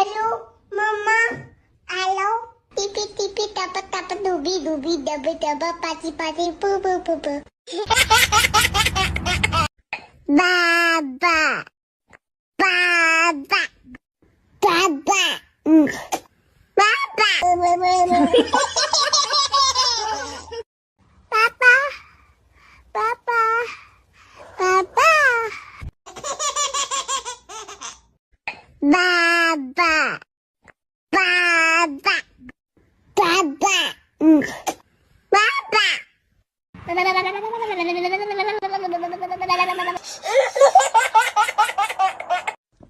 Halo, Mama. Halo. Tipi-tipi dapat dubi-dubi daba-daba pati-pati pu-pu-pu-pu. Baba. Baba. Baba. Baba. Papa. Papa. Papa. Baba. Baba. Baba. Baba.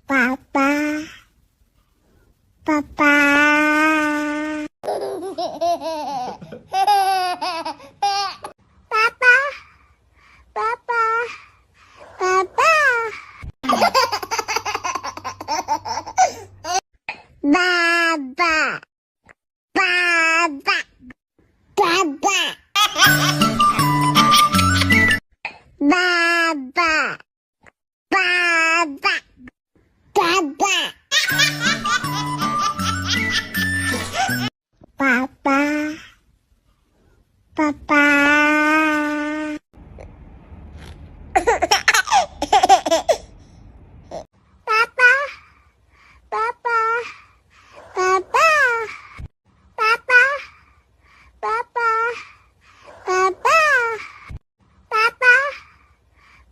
Papa. Papa. Papa. Papa. Papa. Baba. Baba. Baba. Baba. Baba. Baba. Papa. Papa. Papa. Papa. Papa. Papa. Papa. Papa. Papa.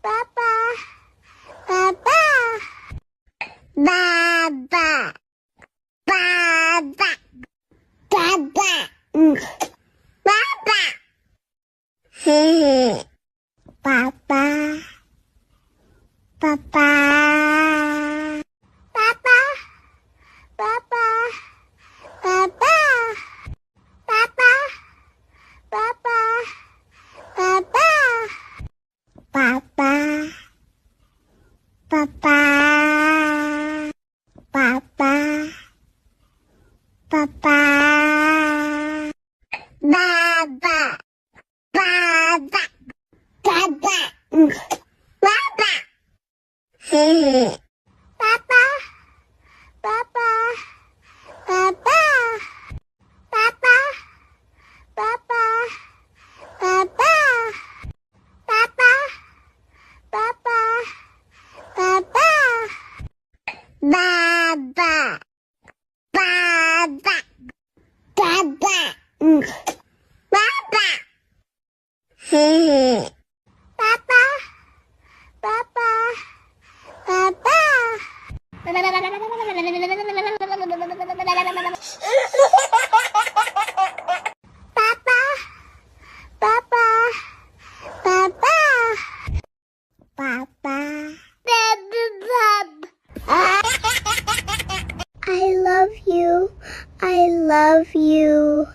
Papa. Papa. Baba. Baba. Baba. Baba. Papa. Papa. Papa. Papa. Papa. Papa. Papa. Papa. Papa. Papa. Papa. Papa. Baba. Baba. Baba. Baba. Papa. Papa. Papa. Papa. Papa. Papa. Papa. Papa. Papa. Baba. Baba. Baba. Baba. Papa. Papa. Papa. Papa. Papa. Papa. Papa. I love you. I love you.